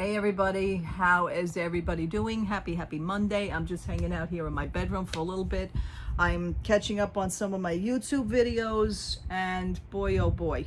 Hey everybody, how is everybody doing? Happy Monday. I'm just hanging out here in my bedroom for a little bit. I'm catching up on some of my YouTube videos, and boy oh boy,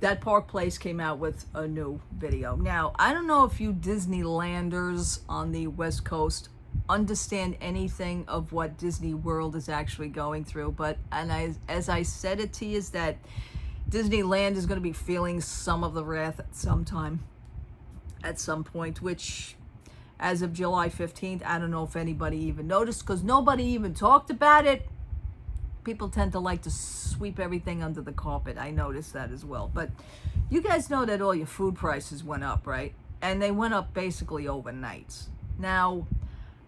that Park Place came out with a new video. Now, I don't know if you Disneylanders on the West Coast understand anything of what Disney World is actually going through, but as I said it to you, is that Disneyland is going to be feeling some of the wrath at some point, which as of July 15th, I don't know if anybody even noticed, because nobody even talked about it. People tend to like to sweep everything under the carpet. I noticed that as well. But you guys know that all your food prices went up, right? And they went up basically overnight. Now,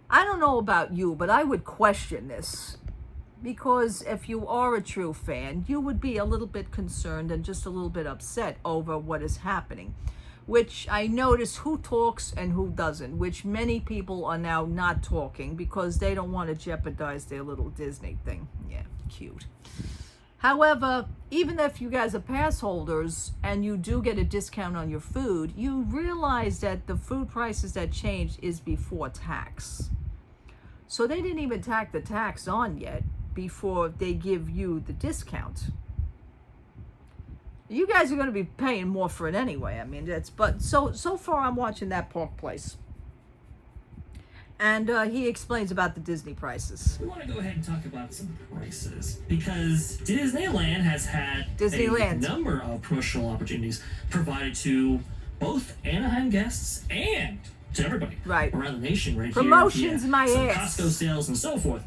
I don't know about you, but I would question this. Because if you are a true fan, you would be a little bit concerned and just a little bit upset over what is happening. Which I notice who talks and who doesn't, which many people are now not talking because they don't want to jeopardize their little Disney thing. Yeah, cute. However, even if you guys are pass holders and you do get a discount on your food, you realize that the food prices that changed is before tax. So they didn't even tack the tax on yet before they give you the discount. You guys are going to be paying more for it anyway. I mean, so far I'm watching that Park Place. And he explains about the Disney prices. We want to go ahead and talk about some prices because Disneyland has had a number of promotional opportunities provided to both Anaheim guests and to everybody around the nation right Promotions here. My ass. Costco sales and so forth.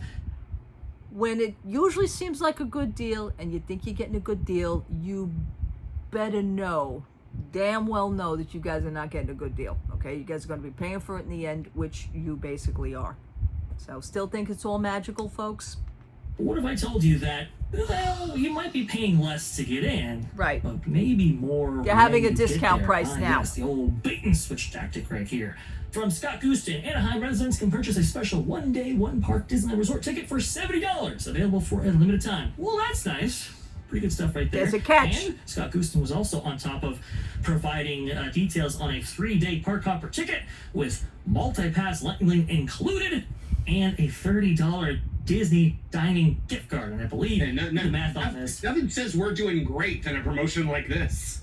When it usually seems like a good deal and you think you're getting a good deal, you better damn well know that you guys are not getting a good deal. Okay, you guys are going to be paying for it in the end, which you basically are. So still think it's all magical, folks? What if I told you that, well, you might be paying less to get in, right? But maybe more. You're having a discount price now. Yes, the old bait and switch tactic right here. From Scott Gustin, Anaheim residents can purchase a special one-day, one-park Disneyland Resort ticket for $70, available for a limited time. Well, that's nice. Pretty good stuff right there. There's a catch. And Scott Gustin was also on top of providing details on a 3-day park hopper ticket with multi-pass lightning included and a $30 Disney dining gift card. And I believe the math on this. Nothing says we're doing great than a promotion like this.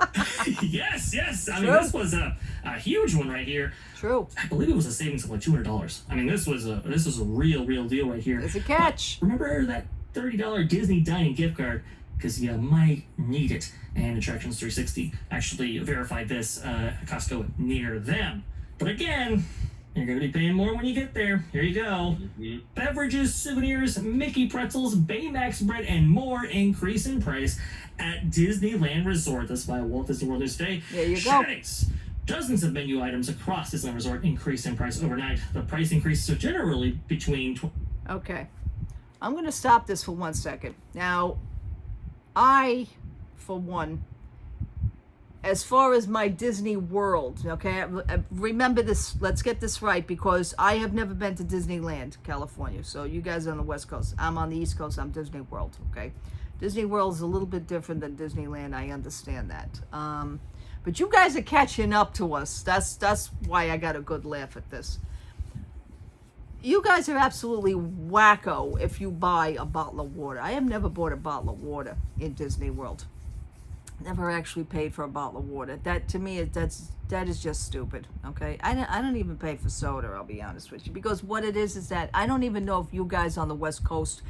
Yes. I mean, this was a huge one right here. True. I believe it was a savings of like $200. I mean, this was a real deal right here. There's a catch. But remember that $30 Disney dining gift card, because you might need it. And Attractions 360 actually verified this at Costco near them. But again, you're going to be paying more when you get there. Here you go. Mm-hmm. Beverages, souvenirs, Mickey pretzels, Baymax bread, and more increase in price at Disneyland Resort. That's by Walt Disney World News Today. There you go. Dozens of menu items across Disneyland Resort increase in price overnight. The price increases are generally between... Okay. I'm going to stop this for 1 second. Now, I, for one, as far as my Disney World, okay, remember this, let's get this right, because I have never been to Disneyland, California. So you guys are on the West Coast. I'm on the East Coast. I'm Disney World, okay? Disney World is a little bit different than Disneyland. I understand that. But you guys are catching up to us. That's why I got a good laugh at this. You guys are absolutely wacko if you buy a bottle of water. I have never bought a bottle of water in Disney World. Never actually paid for a bottle of water. That, to me, that is just stupid, okay? I don't even pay for soda, I'll be honest with you. Because what it is that I don't even know if you guys on the West Coast,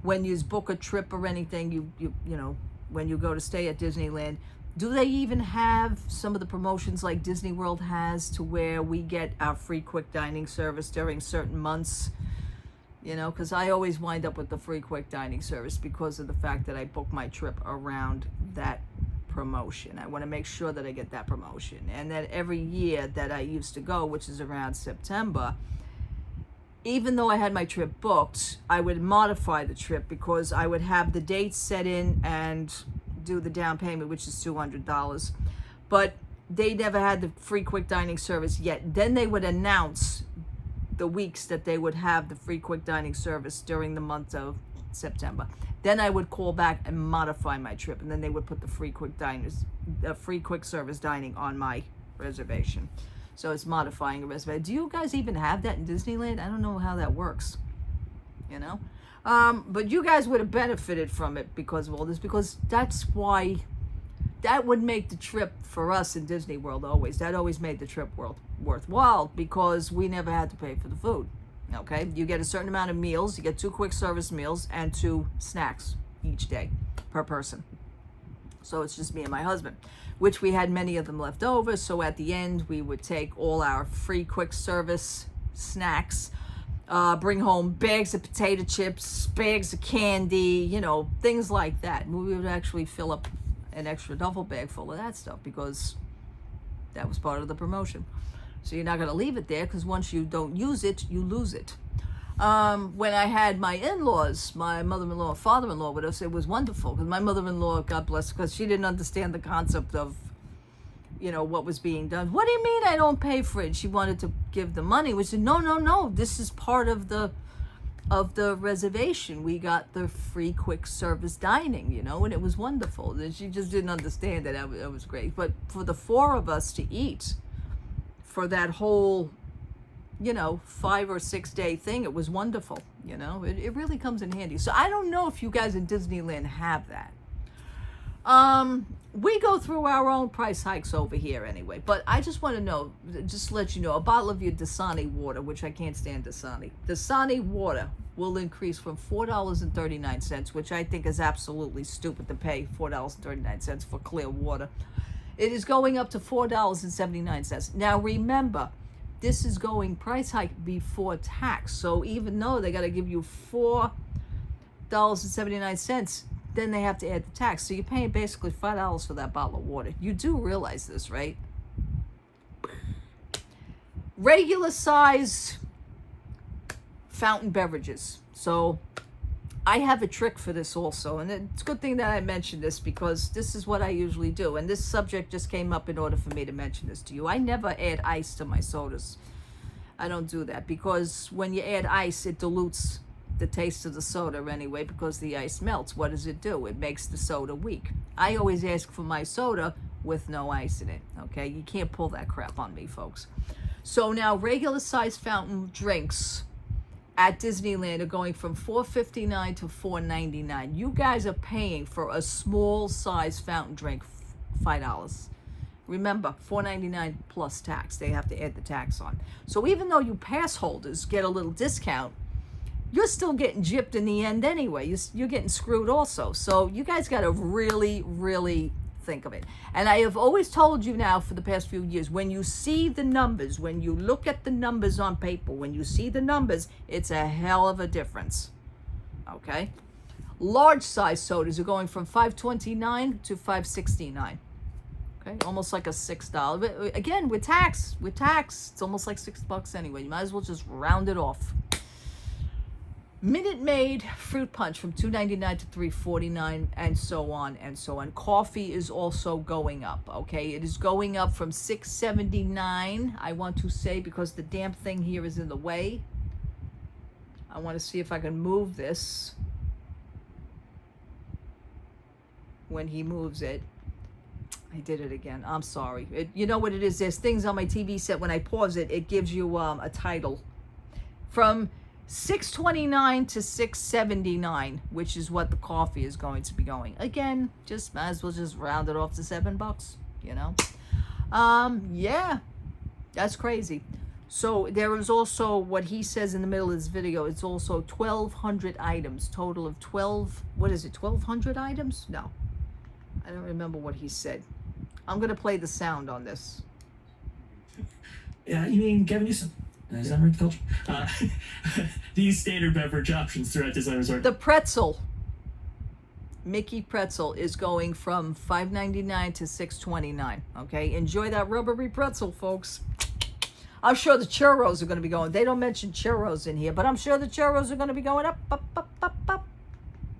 when you book a trip or anything, you know, when you go to stay at Disneyland, do they even have some of the promotions like Disney World has, to where we get our free quick dining service during certain months? You know, because I always wind up with the free quick dining service because of the fact that I book my trip around that promotion. I want to make sure that I get that promotion. And that every year that I used to go, which is around September, even though I had my trip booked, I would modify the trip because I would have the dates set in and do the down payment, which is $200. But they never had the free quick dining service yet. Then they would announce the weeks that they would have the free quick dining service during the month of September. Then I would call back and modify my trip, and then they would put the free quick service dining on my reservation. So it's modifying a reservation. Do you guys even have that in Disneyland? I don't know how that works, you know? But you guys would have benefited from it because of all this, because that's why that would make the trip for us in Disney World always. That always made the trip worthwhile because we never had to pay for the food. Okay? You get a certain amount of meals. You get 2 quick service meals and 2 snacks each day per person. So it's just me and my husband, which we had many of them left over. So at the end, we would take all our free quick service snacks, bring home bags of potato chips, bags of candy, you know, things like that. We would actually fill up an extra duffel bag full of that stuff because that was part of the promotion. So you're not going to leave it there because once you don't use it, you lose it. When I had my in-laws, my mother-in-law and father-in-law with us, it was wonderful because my mother-in-law, God bless her, because she didn't understand the concept of, you know, what was being done. What do you mean I don't pay for it? She wanted to give the money. We said, no, this is part of the reservation. We got the free quick service dining, you know, and it was wonderful. And she just didn't understand that. It was great. But for the 4 of us to eat for that whole, you know, 5 or 6 day thing, it was wonderful. You know, it really comes in handy. So I don't know if you guys in Disneyland have that. We go through our own price hikes over here anyway, but I just want to know, just to let you know, a bottle of your Dasani water, which I can't stand Dasani water will increase from $4.39, which I think is absolutely stupid to pay $4.39 for clear water. It is going up to $4.79. Now remember, this is going price hike before tax. So even though they got to give you $4.79, then they have to add the tax. So you're paying basically $5 for that bottle of water. You do realize this, right? Regular size fountain beverages. So I have a trick for this also. And it's a good thing that I mentioned this because this is what I usually do. And this subject just came up in order for me to mention this to you. I never add ice to my sodas. I don't do that because when you add ice, it dilutes the taste of the soda anyway because the ice melts. What does it do? It makes the soda weak. I always ask for my soda with no ice in it. Okay, you can't pull that crap on me, folks. So now regular size fountain drinks at Disneyland are going from $4.59 to $4.99. You guys are paying for a small size fountain drink $5. Remember, $4.99 plus tax. They have to add the tax on. So even though you pass holders get a little discount, you're still getting gypped in the end anyway. You're getting screwed also. So you guys got to really, really think of it. And I have always told you now for the past few years, when you see the numbers, when you look at the numbers on paper, when you see the numbers, it's a hell of a difference. Okay? Large size sodas are going from $5.29 to $5.69. Okay? Almost like a $6. But again, with tax, it's almost like $6 anyway. You might as well just round it off. Minute Maid fruit punch from $2.99 to $3.49, and so on and so on. Coffee is also going up. Okay, it is going up from $6.79. I want to say because the damn thing here is in the way. I want to see if I can move this when he moves it. I did it again. I'm sorry. You know what it is? There's things on my TV set when I pause it. It gives you a title from $6.29 to $6.79, which is what the coffee is going to be going. Again, just might as well just round it off to $7, you know. Yeah, that's crazy. So there is also what he says in the middle of this video. It's also 1,200 items, total of 12. What is it? 1,200 items? No, I don't remember what he said. I'm gonna play the sound on this. Yeah, you mean Gavin Newsom? Is that right, Culture? These standard beverage options throughout Disneyland Resort. The pretzel, Mickey pretzel, is going from $5.99 to $6.29. Okay, enjoy that rubbery pretzel, folks. I'm sure the churros are going to be going. They don't mention churros in here, but I'm sure the churros are going to be going up.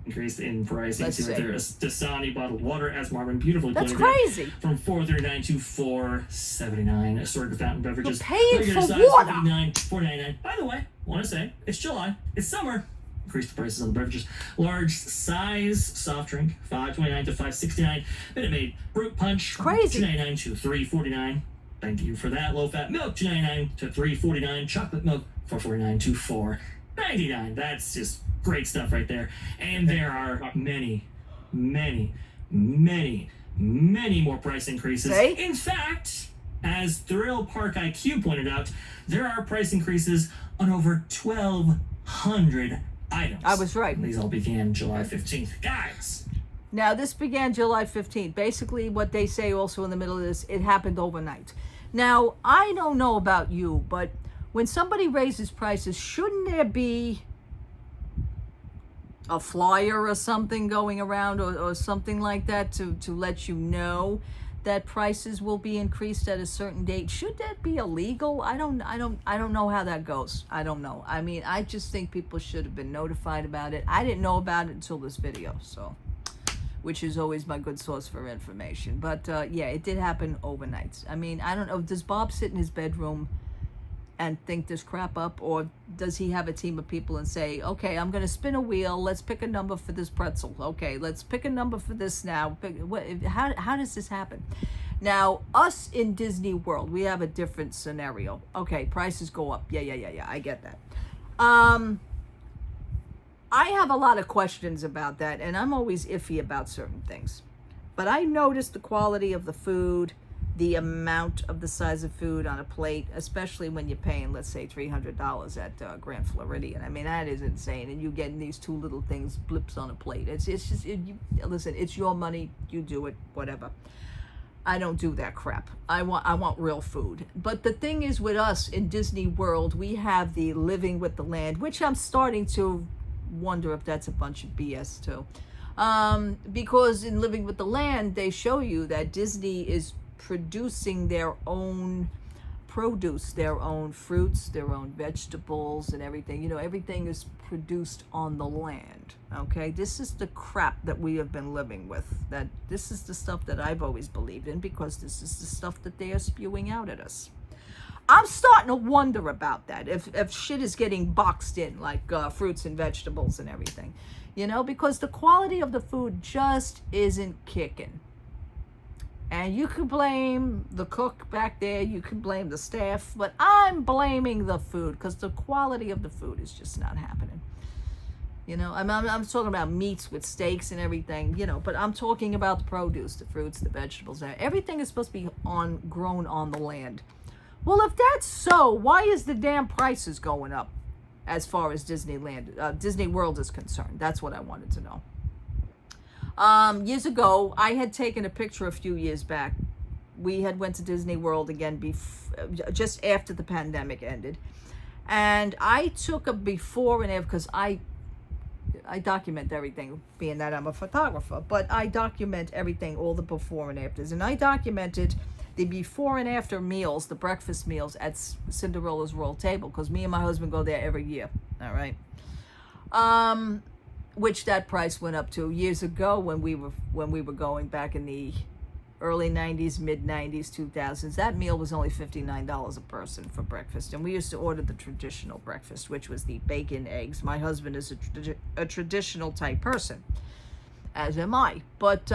Increased in price. You can Let's see right there a Dasani bottled water as Marvin beautifully That's blended crazy. from $4.39 to $4.79. Assorted fountain beverages. You're paying regular for size, water. $4.99. By the way, want to say it's July, it's summer. Increase the prices on the beverages. Large size soft drink, $5.29 to $5.69. Minute Maid fruit punch, Crazy. $2.99 to $3.49. Thank you for that. Low-fat milk, $2.99 to $3.49. Chocolate milk, $4.49 to $4.99. That's just great stuff right there. And there are many, many, many, many more price increases. See? In fact, as Thrill Park IQ pointed out, there are price increases on over 1,200 items. I was right. And these all began July 15th. Guys! Now, this began July 15th. Basically, what they say also in the middle of this, it happened overnight. Now, I don't know about you, but when somebody raises prices, shouldn't there be a flyer or something going around or something like that to let you know that prices will be increased at a certain date? Should that be illegal? I don't know how that goes. I don't know. I mean, I just think people should have been notified about it. I didn't know about it until this video, so, which is always my good source for information. But yeah, it did happen overnight. I mean, I don't know. Does Bob sit in his bedroom and think this crap up, or does he have a team of people and say, okay, I'm going to spin a wheel, let's pick a number for this pretzel, okay, let's pick a number for this now? How does this happen? Now, us in Disney World, we have a different scenario. Okay, prices go up. Yeah, I get that. I have a lot of questions about that, and I'm always iffy about certain things. But I noticed the quality of the food, the amount of the size of food on a plate, especially when you're paying, let's say, $300 at Grand Floridian. I mean, that is insane. And you getting these two little things, blips on a plate. It's just, listen, it's your money. You do it, whatever. I don't do that crap. I want real food. But the thing is, with us in Disney World, we have the living with the land, which I'm starting to wonder if that's a bunch of BS too. Because in Living with the Land, they show you that Disney is producing their own produce, their own fruits, their own vegetables and everything. You know, everything is produced on the land. Okay, this is the crap that we have been living with. That this is the stuff that I've always believed in, because this is the stuff that they are spewing out at us. I'm starting to wonder about that, if shit is getting boxed in, like fruits and vegetables and everything, you know, because the quality of the food just isn't kicking. And you can blame the cook back there, you can blame the staff, but I'm blaming the food, because the quality of the food is just not happening. You know, I'm talking about meats with steaks and everything, you know, but I'm talking about the produce, the fruits, the vegetables. Everything is supposed to be grown on the land. Well, if that's so, why is the damn prices going up as far as Disneyland, Disney World is concerned? That's what I wanted to know. Years ago, I had taken a picture a few years back. We had went to Disney World again just after the pandemic ended. And I took a before and after, because I document everything, being that I'm a photographer, but I document everything, all the before and afters. And I documented the before and after meals, the breakfast meals at Cinderella's Royal Table, because me and my husband go there every year. All right. Which that price went up to years ago when we were going back in the early 90s, mid 90s, 2000s. That meal was only $59 a person for breakfast, and we used to order the traditional breakfast, which was the bacon, eggs. My husband is a traditional type person, as am I. But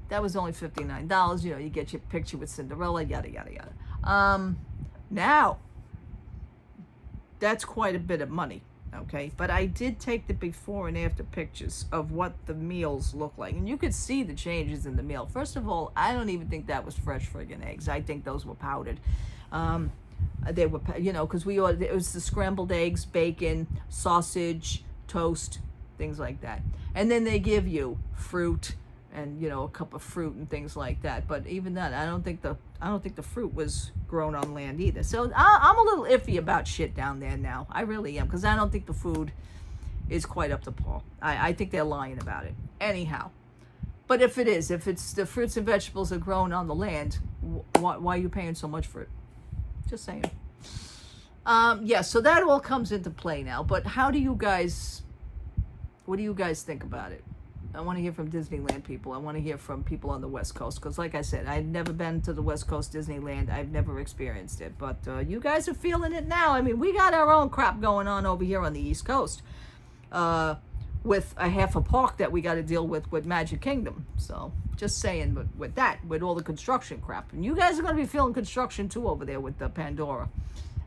that was only $59. You know, you get your picture with Cinderella, yada yada yada. Now, that's quite a bit of money. Okay, but I did take the before and after pictures of what the meals look like, and you could see the changes in the meal. First of all, I don't even think that was fresh friggin' eggs. I think those were powdered. They were, you know, because we ordered, it was the scrambled eggs, bacon, sausage, toast, things like that, and then they give you fruit and, you know, a cup of fruit and things like that. But even that, I don't think the fruit was grown on land either. So I'm a little iffy about shit down there now. I really am, because I don't think the food is quite up to par. I think they're lying about it. Anyhow, but if it's the fruits and vegetables are grown on the land, why are you paying so much for it? Just saying. Yeah, so that all comes into play now. But what do you guys think about it? I want to hear from Disneyland people. I want to hear from people on the West Coast, because like I said, I've never been to the West Coast Disneyland. I've never experienced it, but you guys are feeling it now. I mean, we got our own crap going on over here on the East Coast. with a half a park that we got to deal with Magic Kingdom. So just saying, with that, with all the construction crap, and you guys are going to be feeling construction too over there with the Pandora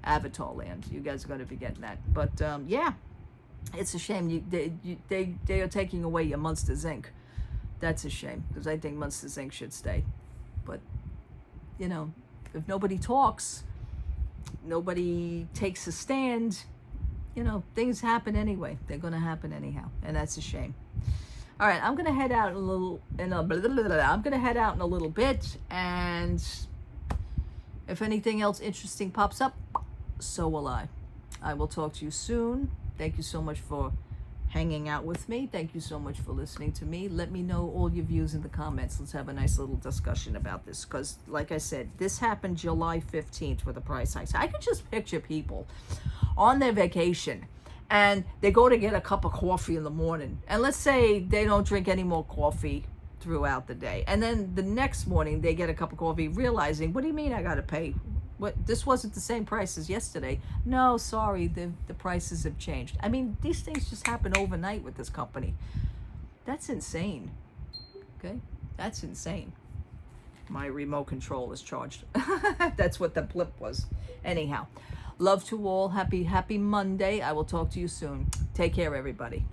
Avatar Land. You guys are going to be getting that. But yeah, it's a shame they are taking away your Monsters Inc. That's a shame, because I think Monsters Inc. should stay. But you know, if nobody talks, nobody takes a stand, you know, things happen anyway. They're going to happen anyhow, and that's a shame. All right, I'm going to head out I'm going to head out in a little bit, and if anything else interesting pops up, so will I. I will talk to you soon. Thank you so much for hanging out with me. Thank you so much for listening to me. Let me know all your views in the comments. Let's have a nice little discussion about this, because like I said, this happened July 15th with the price hikes. I could just picture people on their vacation and they go to get a cup of coffee in the morning, and let's say they don't drink any more coffee throughout the day, and then the next morning they get a cup of coffee, realizing, what do you mean I gotta pay? What, this wasn't the same price as yesterday? No, sorry, the prices have changed. I mean, these things just happen overnight with this company. That's insane. Okay, that's insane. My remote control is charged. That's what the blip was. Anyhow, love to all. Happy Monday. I will talk to you soon. Take care, everybody.